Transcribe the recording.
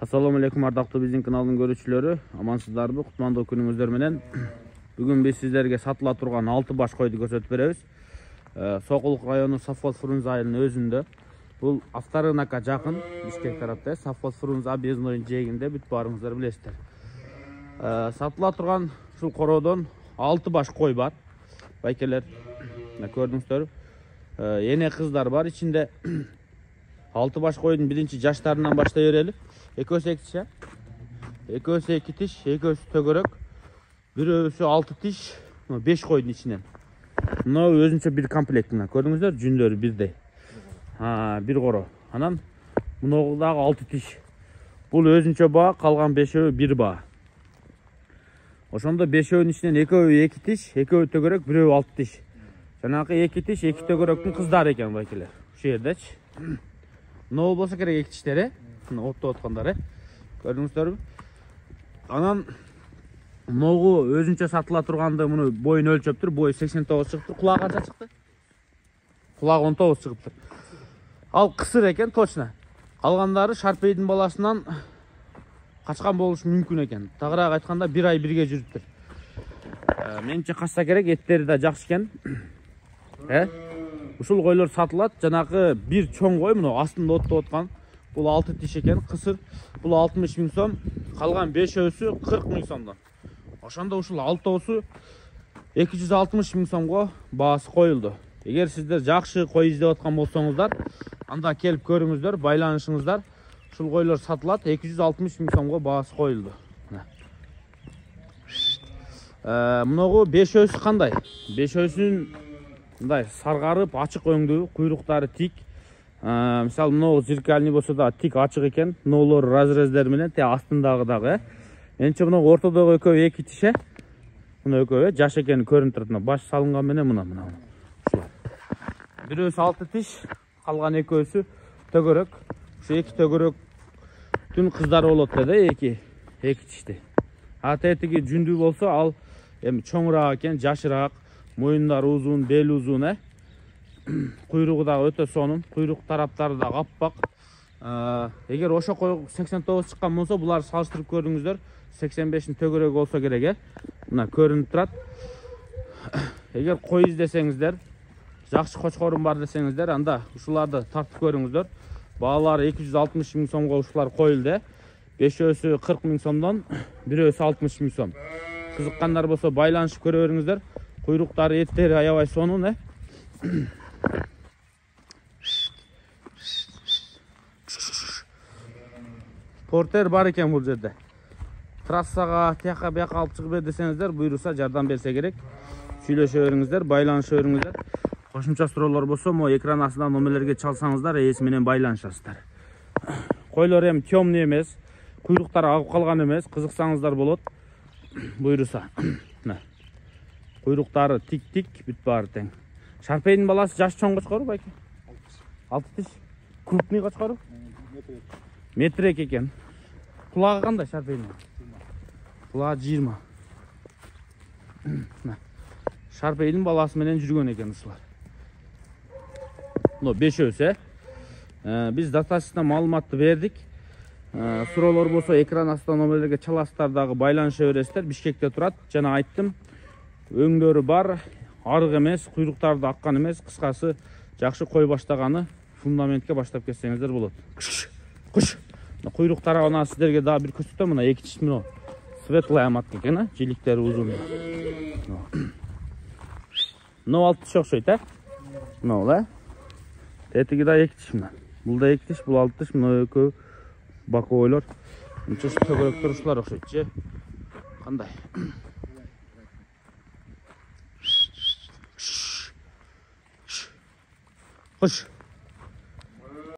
Assalamu alaikum ardактуу биздин каналдын көрүүчүлөрү, амансыздарбы? Кутмандуу күнүңүздөр менен. Бүгүн биз сиздерге сатыла турган 6 баш койду көрсөтүп беребиз. Сокулук району Совхоз Фрунзе айылынын өзүндө. Бул Авторынокко жакын, Бишкек тарапта, Совхоз Фрунзе объездной жээгинде бүт баарыңыздар билесиздер. Сатыла турган ушул короодон 6 баш кой бар. Байкелер, көрдүңүздөр. Эне кыздар бар ичинде. 6 баш койдун биринчи жаштарынан баштай берели. Экөөсү 2 тиш, экөөсү 2 тиш, экөөсү төгөрөк, бирөөсү 6 тиш, 5 койдун ичинен. Мына өзүнчө бир комплект мына. Көрдүңүздөр, жүндөрү бирдей. Бир коро. Анан мунагы дагы 6 тиш. Бул өзүнчө баа, калган 5-өө бир баа. Ошондо 5-өөнүн ичинен экөө 2 тиш, экөө төгөрөк, бирөө 6 тиш. Жанагы 2 тиш, 2 төгөрөктүн кыздары экен байкелер. Ушул жердечи. Мына болсо керек 2 тиштер, оттоп аткандар, көрдүңүздөрбү? Анан могу өзүнчө сатыла турганды муну боюн өлчөптүр. Бою 89 чыгыптыр. Кулагы канча чыкты? Кулагы 19 чыгыптыр. Ал кысыр экен точно. Калгандары Шарпейдин баласынан качкан болушу мүмкүн экен. Тагыраак айтканда 1 ай бирге жүрүптүр. Менимче качса керек, эттери да жакшы экен. Ушул койлор сатылат. Жанагы бир чоң кой мына астында оттоп аткан. Бул 6 тиш экен, кысыр. Бул 60 миң сом, калган 5-өсү 40 миң сомдон. Ошондо ушул 6-оосу 260 миң сомго баасы коюлду. Эгер сиздер жакшы кой издеп аткан болсоңуздар, анда келип көрүңүздөр, байланышыңыздар. Ушул койлор сатылат, 260 миң сомго баасы коюлду. Мунагу 5-өсү кандай? 5-өсүн мындай саргарып, ачык өңдүү, куйруктары тик. Мисалы, мынау зеркальный болсо да тик ачык экен. Мынаулар разрездер менен, астындагы дагы. Менимче мына ортодогу экөө 2 тиш. Мына экөө жаш экени көрүнүп турат. Баш салынган менен мына. Бирөөсү 6 тиш, калган экөөсү төгөрөк. Ушу 2 төгөрөктүн кыздары болот да, 2 тишти. Тетиги жүндүү болсо, ал эми чоңураак экен, жашыраак. Моюндары узун, бел узун, куйругу да өтө сонун, куйрук тараптары да аппак. Эгер ошо кой 89 чыккан болсо, буларды салыштырып көрүңүздөр. 85-ин төгөрөк болсо керек, мына көрүнүп турат. Эгер кой издесеңиздер, жакшы кочкорум бар десеңиздер, анда ушуларды тартып көрүңүздөр. Баалары 260 миң сомго ушулар коюлду. 5-өсү 40 миң сомдон, бирөөсү 60 миң сом. Кызыккандар болсо байланышып көрө бериңиздер. Куйруктары, эттери аябай сонун, Портер бар экен бул жерде. Трассага тияка бияка алып чыгып бер десеңиздер, буйруса жардам берсе керек. Сүйлөшө бериңиздер, байланыша бериңиздер. Кошумча суроолор болсо, мо экран астынан номерлерге чалсаңыздар, ээси менен байланышасыздар. Койлор эми темный эмес, куйруктары агып калган эмес, кызыксаңыздар болот. Буйруса. Куйруктары тик-тик, бүт баары тең. Шарпейдин баласы жаш чоң кочкору байке? 6 тиш. Крупный кочкору? Метрек экен. Кулагы кандай Шарпейдин? Кулагы 20. Шарпейдин баласы менен жүргөн экен ушулар. Мына 5-өсү. Биз достаточно маалыматты бердик. Суроолор болсо экран астынан номерлерге чаласыздар дагы байланыша бересиздер. Бишкекте турат. Жана айттым. Өңдөрү бар, арык эмес, куйруктары да аккан эмес, кыскасы жакшы кой баштаганы фундаментке баштап кетсеңиздер болот. Куш. Куйруктары ана сиздерге дагы бир көрсөтөм. Мына 2 тиш мына светлая матка экен, жиликтери узун. Мына 6 тиш окшойт, Мына, Тетиги да 2 тиш мына. Бул да 2 тиш, бул 6 тиш, мына экөө баковойлор. Мынча төгөрөктөр ушулар окшойт, же. Кандай? Куш.